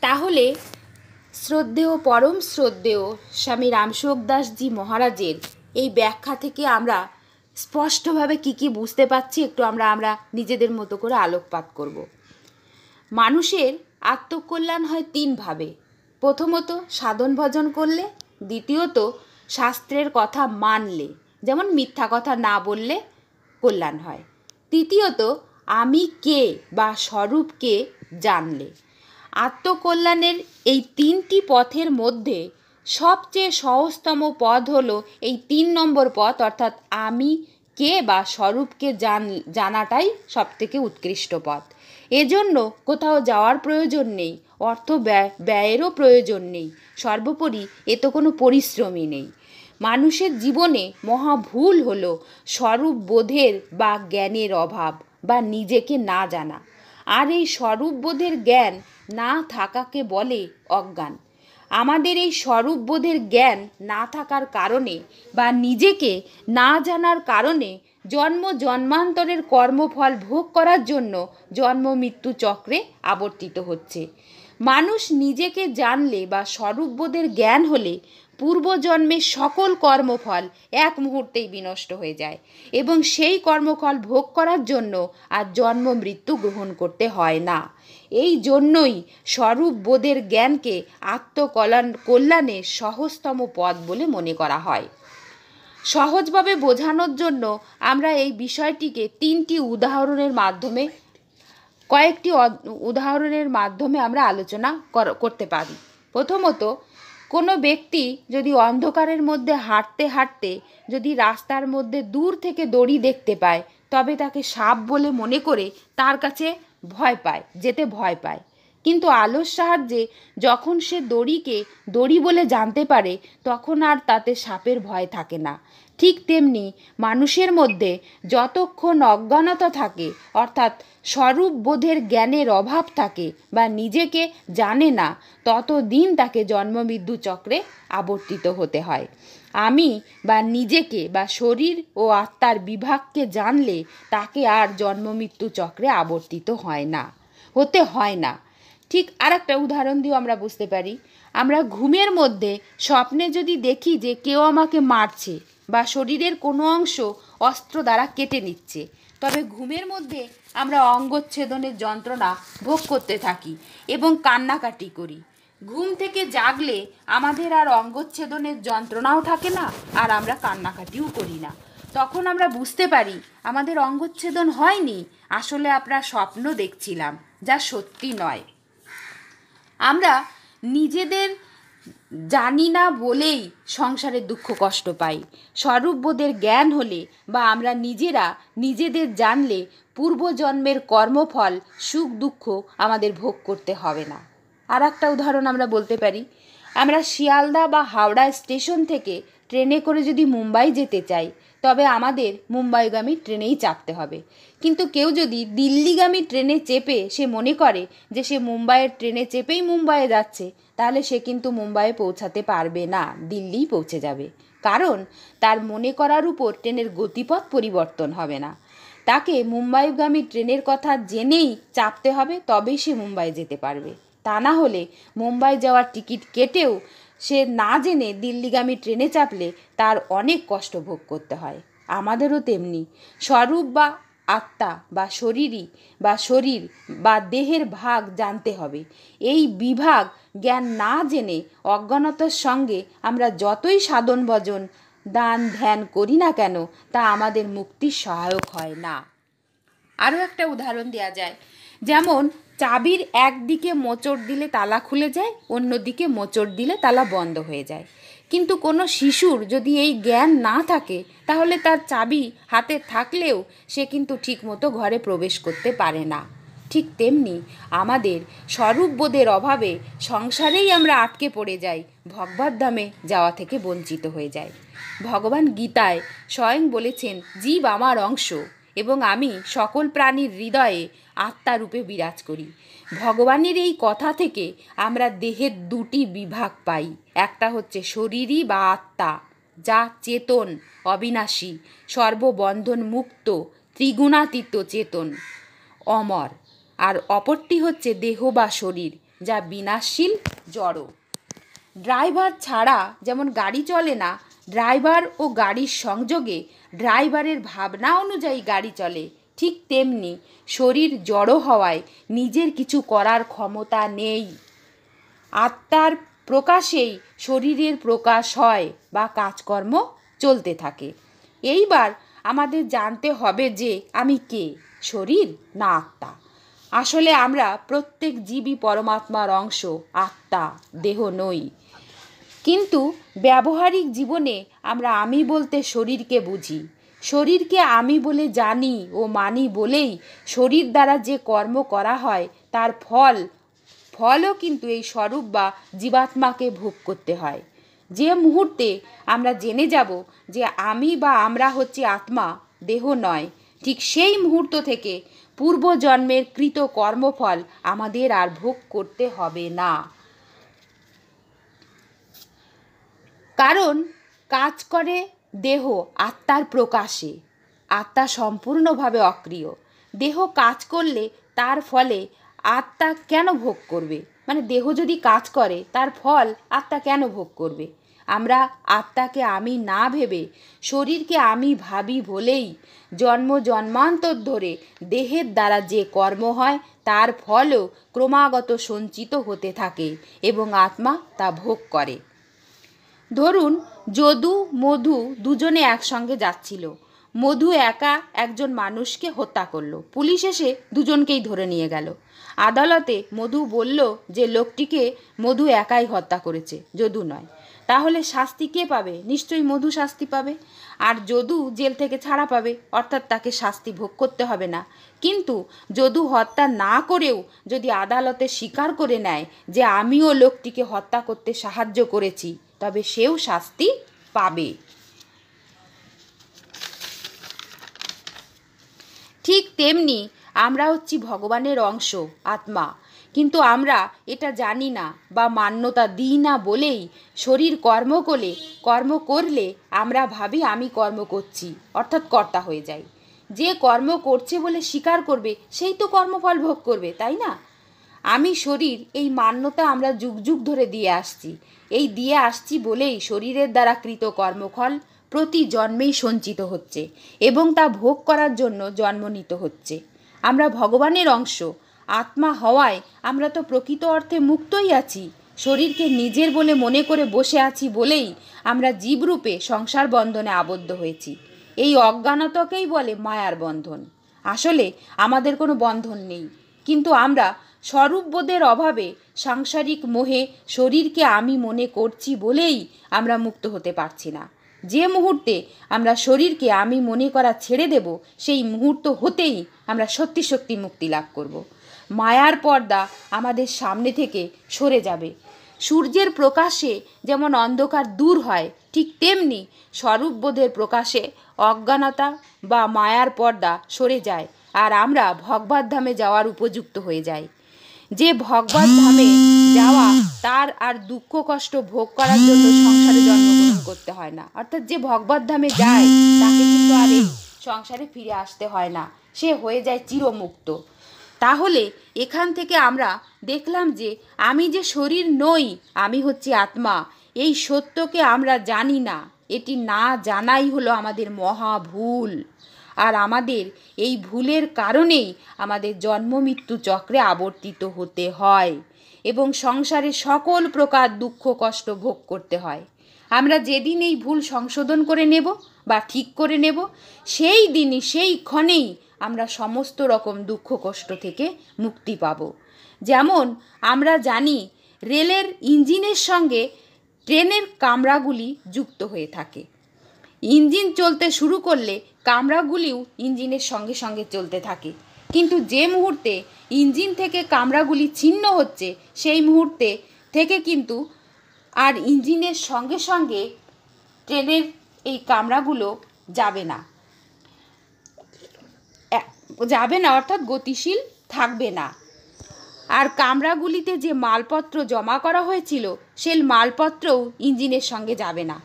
তাহলে শ্রদ্ধেয় পরম শ্রদ্ধেয় স্বামী রামসুখ দাসজি মহারাজের এই ব্যাখ্যা থেকে আমরা স্পষ্টভাবে কি বুঝতে পারছি একটু আমরা নিজেদের মতো করে আলোকপাত করব। মানুষের আত্মকল্যাণ হয় তিনভাবে। প্রথমত সাধন ভজন করলে, দ্বিতীয়ত শাস্ত্রের কথা মানলে, যেমন মিথ্যা কথা না বললে কল্যাণ হয়, তৃতীয়ত আমি কে বা স্বরূপকে জানলে। আত্মকল্যাণের এই তিনটি পথের মধ্যে সবচেয়ে সহজতম পথ হলো এই ৩ নম্বর পথ, অর্থাৎ আমি কে বা স্বরূপকে জানাটাই সবথেকে উৎকৃষ্ট পথ। এজন্য কোথাও যাওয়ার প্রয়োজন নেই, অর্থ ব্যয়েরও প্রয়োজন নেই, সর্বোপরি এতে কোনো পরিশ্রমই নেই। মানুষের জীবনে মহা ভুল হলো স্বরূপ বোধের বা জ্ঞানের অভাব বা নিজেকে না জানা। আর এই স্বরূপ বোধের জ্ঞান না থাকাকে বলে অজ্ঞান। আমাদের এই স্বরূপ বোধের জ্ঞান না থাকার কারণে বা নিজেকে না জানার কারণে জন্ম জন্মান্তরের কর্মফল ভোগ করার জন্য জন্ম মৃত্যু চক্রে আবর্তিত হচ্ছে। মানুষ নিজেকে জানলে বা স্বরূপবোধের জ্ঞান হলে পূর্বজন্মের সকল কর্মফল এক মুহূর্তেই বিনষ্ট হয়ে যায় এবং সেই কর্মফল ভোগ করার জন্য আর জন্ম মৃত্যু গ্রহণ করতে হয় না। এই জন্যই স্বরূপবোধের জ্ঞানকে আত্মকল্যাণের সহজতম পথ বলে মনে করা হয়। সহজভাবে বোঝানোর জন্য আমরা এই বিষয়টিকে কয়েকটি উদাহরণের মাধ্যমে আমরা আলোচনা করতে পারি। প্রথমত, কোনো ব্যক্তি যদি অন্ধকারের মধ্যে হাঁটতে হাঁটতে যদি রাস্তার মধ্যে দূর থেকে দড়ি দেখতে পায়, তবে তাকে সাপ বলে মনে করে তার কাছে যেতে ভয় পায়। কিন্তু আলোর সাহায্যে যখন সে দড়িকে দড়ি বলে জানতে পারে, তখন আর তাতে সাপের ভয় থাকে না। ঠিক তেমনি মানুষের মধ্যে যতক্ষণ অজ্ঞানতা থাকে, অর্থাৎ স্বরূপ বোধের জ্ঞানের অভাব থাকে বা নিজেকে জানে না, ততদিন তাকে জন্মমৃত্যু চক্রে আবর্তিত হতে হয়। আমি বা নিজেকে বা শরীর ও আত্মার বিভাগকে জানলে তাকে আর জন্মমৃত্যু চক্রে আবর্তিত হতে হয় না। ঠিক আর একটা উদাহরণ দিয়েও আমরা বুঝতে পারি। আমরা ঘুমের মধ্যে স্বপ্নে যদি দেখি যে কেউ আমাকে মারছে বা শরীরের কোনো অংশ অস্ত্র দ্বারা কেটে নিচ্ছে, তবে ঘুমের মধ্যে আমরা অঙ্গচ্ছেদনের যন্ত্রণা ভোগ করতে থাকি এবং কান্নাকাটি করি। ঘুম থেকে জাগলে আমাদের আর অঙ্গচ্ছেদনের যন্ত্রণাও থাকে না, আর আমরা কান্নাকাটিও করি না। তখন আমরা বুঝতে পারি আমাদের অঙ্গচ্ছেদন হয়নি, আসলে আমরা স্বপ্ন দেখছিলাম, যা সত্যি নয়। আমরা নিজেদের জানি না বলেই সংসারে দুঃখ কষ্ট পাই। স্বরূপবোধের জ্ঞান হলে বা আমরা নিজেদের জানলে পূর্বজন্মের কর্মফল সুখ দুঃখ আমাদের ভোগ করতে হবে না। আর একটা উদাহরণ আমরা বলতে পারি। আমরা শিয়ালদা বা হাওড়া স্টেশন থেকে ট্রেনে করে যদি মুম্বাই যেতে চাই, তবে আমাদের মুম্বাইগামী ট্রেনেই চাপতে হবে। কিন্তু কেউ যদি দিল্লিগামী ট্রেনে চেপে সে মনে করে যে সে মুম্বাইয়ের ট্রেনে চেপেই মুম্বাইয়ে যাচ্ছে, তাহলে সে কিন্তু মুম্বাইয়ে পৌঁছাতে পারবে না, দিল্লিই পৌঁছে যাবে। কারণ তার মনে করার উপর ট্রেনের গতিপথ পরিবর্তন হবে না। তাকে মুম্বাইগামী ট্রেনের কথা জেনেই চাপতে হবে, তবেই সে মুম্বাই যেতে পারবে। তা না হলে মুম্বাই যাওয়ার টিকিট কেটেও সে না জেনে দিল্লিগামী ট্রেনে চাপলে তার অনেক কষ্ট ভোগ করতে হয়। আমাদেরও তেমনি স্বরূপ বা আত্মা বা শরীর বা দেহের ভাগ জানতে হবে। এই বিভাগ জ্ঞান না জেনে অজ্ঞানতার সঙ্গে আমরা যতই সাধন ভজন দান ধ্যান করি না কেন, তা আমাদের মুক্তির সহায়ক হয় না। আরও একটা উদাহরণ দেওয়া যায়। যেমন চাবির একদিকে মোচড় দিলে তালা খুলে যায়, অন্যদিকে মোচড় দিলে তালা বন্ধ হয়ে যায়। কিন্তু কোনো শিশুর যদি এই জ্ঞান না থাকে, তাহলে তার চাবি হাতে থাকলেও সে কিন্তু ঠিকমতো ঘরে প্রবেশ করতে পারে না। ঠিক তেমনি আমাদের স্বরূপবোধের অভাবে সংসারেই আমরা আটকে পড়ে যাই, ভগবদ্ধামে যাওয়া থেকে বঞ্চিত হয়ে যাই। ভগবান গীতায় স্বয়ং বলেছেন, জীব আমার অংশ এবং আমি সকল প্রাণীর হৃদয়ে আত্মারূপে বিরাজ করি। ভগবানের এই কথা থেকে আমরা দেহের দুটি বিভাগ পাই। একটা হচ্ছে শরীরী বা আত্মা, যা চেতন, অবিনাশী, সর্ববন্ধন মুক্ত, ত্রিগুণাতীত চেতন, অমর। আর অপরটি হচ্ছে দেহ বা শরীর, যা বিনাশশীল জড়। ড্রাইভার ছাড়া যেমন গাড়ি চলে না, ড্রাইভার ও গাড়ির সংযোগে ড্রাইভারের ভাবনা অনুযায়ী গাড়ি চলে, ঠিক তেমনি শরীর জড়ো হওয়ায় নিজের কিছু করার ক্ষমতা নেই। আত্মার প্রকাশেই শরীরের প্রকাশ হয় বা কাজকর্ম চলতে থাকে। এইবার আমাদের জানতে হবে যে আমি কে, শরীর না আত্মা। আসলে আমরা প্রত্যেক জীবই পরমাত্মার অংশ, আত্মা, দেহ নই। কিন্তু ব্যবহারিক জীবনে আমরা আমি বলতে শরীরকে বুঝি। শরীরকে আমি বলে জানি ও মানি বলেই শরীর দ্বারা যে কর্ম করা হয় তার ফলও কিন্তু এই স্বরূপ বা জীবাত্মাকে ভোগ করতে হয়। যে মুহূর্তে আমরা জেনে যাব যে আমি বা আমরা হচ্ছে আত্মা, দেহ নয়, ঠিক সেই মুহূর্ত থেকে পূর্বজন্মের কৃত কর্মফল আমাদের আর ভোগ করতে হবে না। কারণ কাজ করে দেহ আত্মার প্রকাশে। আত্মা সম্পূর্ণভাবে অক্রিয়। দেহ কাজ করলে তার ফলে আত্মা কেন ভোগ করবে? মানে দেহ যদি কাজ করে তার ফল আত্মা কেন ভোগ করবে? আমরা আত্মাকে আমি না ভেবে শরীরকে আমি ভাবি বলেই জন্ম জন্মান্তর ধরে দেহের দ্বারা যে কর্ম হয় তার ফলও ক্রমাগত সঞ্চিত হতে থাকে এবং আত্মা তা ভোগ করে। ধরুন যদু মধু দুজনে একসঙ্গে যাচ্ছিল। মধু একা একজন মানুষকে হত্যা করলো। পুলিশ এসে দুজনকেই ধরে নিয়ে গেল। আদালতে মধু বলল যে লোকটিকে মধু একাই হত্যা করেছে, যদু নয়। তাহলে শাস্তি কে পাবে? নিশ্চয়ই মধু শাস্তি পাবে, আর যদু জেল থেকে ছাড়া পাবে, অর্থাৎ তাকে শাস্তি ভোগ করতে হবে না। কিন্তু যদু হত্যা না করেও যদি আদালতে স্বীকার করে নেয় যে আমিও লোকটিকে হত্যা করতে সাহায্য করেছি, তবে সেও শাস্তি পাবে। ঠিক তেমনি আমরা হচ্ছি ভগবানের অংশ, আত্মা। কিন্তু আমরা এটা জানি না বা মান্যতা দিই না বলেই শরীর কর্ম করলে আমরা ভাবি আমি কর্ম করছি, অর্থাৎ কর্তা হয়ে যাই। যে কর্ম করছে বলে স্বীকার করবে সেই তো কর্মফল ভোগ করবে, তাই না? আমি শরীর, এই মান্যতা আমরা যুগ যুগ ধরে দিয়ে আসছি বলেই শরীরের দ্বারা কৃত কর্মফল প্রতি জন্মেই সঞ্চিত হচ্ছে এবং তা ভোগ করার জন্য জন্ম নিতে হচ্ছে। আমরা ভগবানের অংশ, আত্মা হওয়ায় আমরা তো প্রকৃত অর্থে মুক্তই আছি। শরীরকে নিজের বলে মনে করে বসে আছি বলেই আমরা জীবরূপে সংসার বন্ধনে আবদ্ধ হয়েছি। এই অজ্ঞানতাকেই বলে মায়ার বন্ধন। আসলে আমাদের কোনো বন্ধন নেই, কিন্তু আমরা স্বরূপবোধের অভাবে সাংসারিক মোহে শরীরকে আমি মনে করছি বলেই আমরা মুক্ত হতে পারছি না। যে মুহূর্তে আমরা শরীরকে আমি মনে করা ছেড়ে দেব, সেই মুহূর্ত হতেই আমরা সত্যি সত্যি মুক্তি লাভ করব। মায়ার পর্দা আমাদের সামনে থেকে সরে যাবে। সূর্যের প্রকাশে যেমন অন্ধকার দূর হয়, ঠিক তেমনি স্বরূপবোধের প্রকাশে অজ্ঞানতা বা মায়ার পর্দা সরে যায়, আর আমরা ভগবত ধামে যাওয়ার উপযুক্ত হয়ে যাই। যে ভগবত ধামে যাওয়া, তার আর দুঃখ কষ্ট ভোগ করার জন্য সংসারে জন্মগ্রহণ করতে হয় না। অর্থাৎ যে ভগবত ধামে যায় তাকে কিন্তু আর এই সংসারে ফিরে আসতে হয় না, সে হয়ে যায় চিরমুক্ত। তাহলে এখান থেকে আমরা দেখলাম যে আমি যে শরীর নই, আমি হচ্ছি আত্মা, এই সত্যকে আমরা জানি না। এটি না জানাই হলো আমাদের মহা ভুল। আর আমাদের এই ভুলের কারণেই আমাদের জন্ম মৃত্যু চক্রে আবর্তিত হতে হয় এবং সংসারে সকল প্রকার দুঃখ কষ্ট ভোগ করতে হয়। আমরা যেদিন এই ভুল সংশোধন করে নেব বা ঠিক করে নেব, সেই দিনই সেই ক্ষণেই আমরা সমস্ত রকম দুঃখ কষ্ট থেকে মুক্তি পাব। যেমন আমরা জানি রেলের ইঞ্জিনের সঙ্গে ট্রেনের কামরাগুলি যুক্ত হয়ে থাকে। ইঞ্জিন চলতে শুরু করলে কামরাগুলিও ইঞ্জিনের সঙ্গে সঙ্গে চলতে থাকে, কিন্তু যে মুহূর্তে ইঞ্জিন থেকে কামরাগুলি ছিন্ন হচ্ছে, সেই মুহূর্তে থেকে কিন্তু আর ইঞ্জিনের সঙ্গে সঙ্গে ট্রেনের এই কামরাগুলো যাবে না, অর্থাৎ গতিশীল থাকবে না। আর কামরাগুলিতে যে মালপত্র জমা করা হয়েছিল, সেই মালপত্রও ইঞ্জিনের সঙ্গে যাবে না।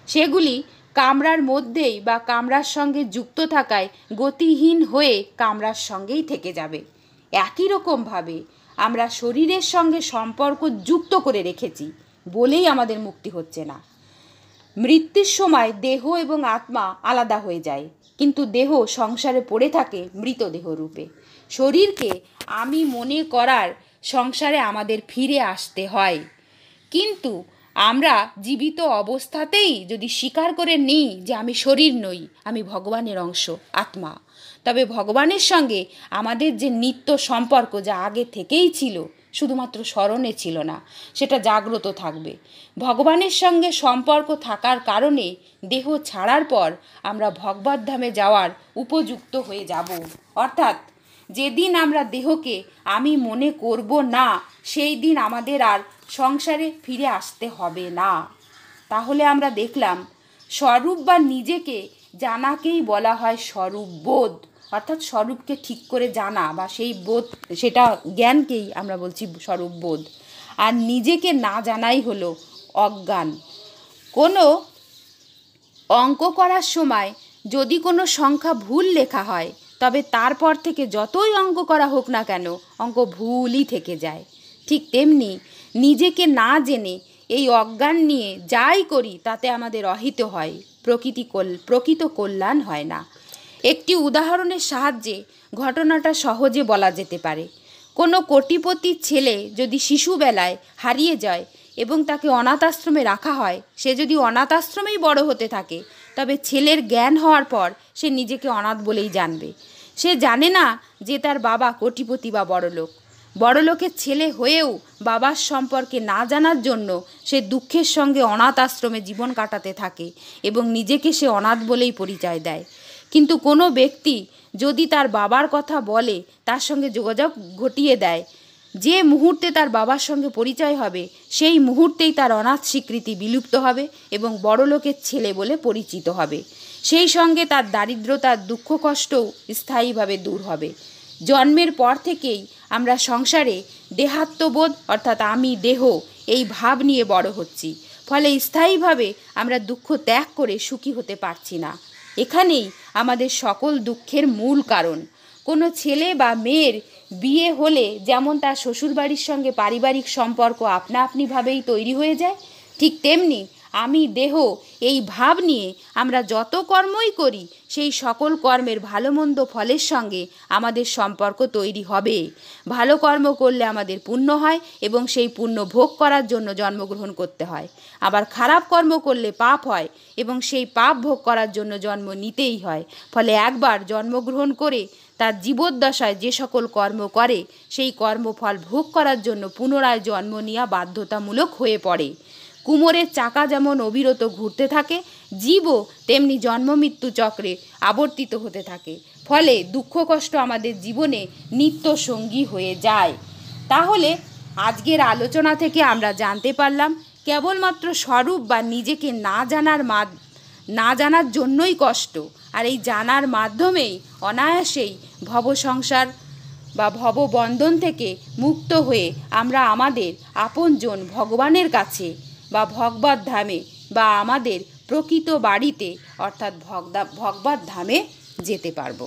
সেগুলি কামরার মধ্যেই বা কামরার সঙ্গে যুক্ত থাকায় গতিহীন হয়ে কামরার সঙ্গেই থেকে যাবে। একই রকমভাবে আমরা শরীরের সঙ্গে সম্পর্ক যুক্ত করে রেখেছি বলেই আমাদের মুক্তি হচ্ছে না। মৃত্যুর সময় দেহ এবং আত্মা আলাদা হয়ে যায়, কিন্তু দেহ সংসারে পড়ে থাকে মৃতদেহ রূপে। শরীরকে আমি মনে করার সংসারে আমাদের ফিরে আসতে হয়, কিন্তু আমরা জীবিত অবস্থাতেই যদি স্বীকার করে নিই যে আমি শরীর নই, আমি ভগবানের অংশ, আত্মা, তবে ভগবানের সঙ্গে আমাদের যে নিত্য সম্পর্ক যা আগে থেকেই ছিল, শুধুমাত্র স্মরণে ছিল না, সেটা জাগ্রত থাকবে। ভগবানের সঙ্গে সম্পর্ক থাকার কারণে দেহ ছাড়ার পর আমরা ভগবত ধামে যাওয়ার উপযুক্ত হয়ে যাব। অর্থাৎ যেদিন আমরা দেহকে আমি মনে করব না, সেই দিন আমাদের আর সংসারে ফিরে আসতে হবে না। তাহলে আমরা দেখলাম স্বরূপ বা নিজেকে জানাকেই বলা হয় স্বরূপ বোধ, অর্থাৎ স্বরূপকে ঠিক করে জানা বা সেই বোধ, সেটা জ্ঞানকেই আমরা বলছি স্বরূপ বোধ। আর নিজেকে না জানাই হলো অজ্ঞান। কোনো অঙ্ক করার সময় যদি কোনো সংখ্যা ভুল লেখা হয়, তবে তারপর থেকে যতই অঙ্ক করা হোক না কেন, অঙ্ক ভুলই থেকে যায়। ঠিক তেমনি নিজেকে না জেনে এই অজ্ঞান নিয়ে যাই করি তাতে আমাদের অহিত হয়, প্রকৃত কল্যাণ হয় না। একটি উদাহরণের সাহায্যে ঘটনাটা সহজে বলা যেতে পারে। কোনো কোটিপতির ছেলে যদি শিশুবেলায় হারিয়ে যায় এবং তাকে অনাথ আশ্রমে রাখা হয়, সে যদি অনাথ আশ্রমেই বড় হতে থাকে, তবে ছেলের জ্ঞান হওয়ার পর সে নিজেকে অনাথ বলেই জানবে। সে জানে না যে তার বাবা কোটিপতি বা বড়লোক। বড়লোকের ছেলে হয়েও বাবার সম্পর্কে না জানার জন্য সে দুঃখের সঙ্গে অনাথ আশ্রমে জীবন কাটাতে থাকে এবং নিজেকে সে অনাথ বলেই পরিচয় দেয়। কিন্তু কোনো ব্যক্তি যদি তার বাবার কথা বলে, তার সঙ্গে যোগাযোগ ঘটিয়ে দেয়, যে মুহূর্তে তার বাবার সঙ্গে পরিচয় হবে, সেই মুহূর্তেই তার অনাথ স্বীকৃতি বিলুপ্ত হবে এবং বড়লোকের ছেলে বলে পরিচিত হবে। সেই সঙ্গে তার দারিদ্রতার দুঃখ কষ্টও স্থায়ীভাবে দূর হবে। জন্মের পর থেকেই আমরা সংসারে দেহাত্মবোধ, অর্থাৎ আমি দেহ, এই ভাব নিয়ে বড় হচ্ছি। ফলে স্থায়ীভাবে আমরা দুঃখ ত্যাগ করে সুখী হতে পারছি না। এখানেই আমাদের সকল দুঃখের মূল কারণ। কোনো ছেলে বা মেয়ের বিয়ে হলে যেমন তার শ্বশুরবাড়ির সঙ্গে পারিবারিক সম্পর্ক আপনা আপনিভাবেই তৈরি হয়ে যায়, ঠিক তেমনি আমি দেহ এই ভাব নিয়ে আমরা যত কর্মই করি, সেই সকল কর্মের ভালো মন্দ ফলের সঙ্গে আমাদের সম্পর্ক তৈরি হবে। ভালো কর্ম করলে আমাদের পুণ্য হয় এবং সেই পুণ্য ভোগ করার জন্য জন্মগ্রহণ করতে হয়। আবার খারাপ কর্ম করলে পাপ হয় এবং সেই পাপ ভোগ করার জন্য জন্ম নিতেই হয়। ফলে একবার জন্মগ্রহণ করে তার জীবদ্দশায় যে সকল কর্ম করে, সেই কর্মফল ভোগ করার জন্য পুনরায় জন্ম নেওয়া বাধ্যতামূলক হয়ে পড়ে। কুমোরের চাকা যেমন অবিরত ঘুরতে থাকে, জীবও তেমনি জন্ম মৃত্যু চক্রে আবর্তিত হতে থাকে। ফলে দুঃখ কষ্ট আমাদের জীবনে নিত্য সঙ্গী হয়ে যায়। তাহলে আজকের আলোচনা থেকে আমরা জানতে পারলাম, কেবলমাত্র স্বরূপ বা নিজেকে না জানার জন্যই কষ্ট, আর এই জানার মাধ্যমেই অনায়াসেই ভবসংসার বা ভববন্ধন থেকে মুক্ত হয়ে আমরা আমাদের আপনজন ভগবানের কাছে বা ভগবত ধামে বা আমাদের প্রকৃত বাড়িতে অর্থাৎ ভগবত ধামে যেতে পারবো।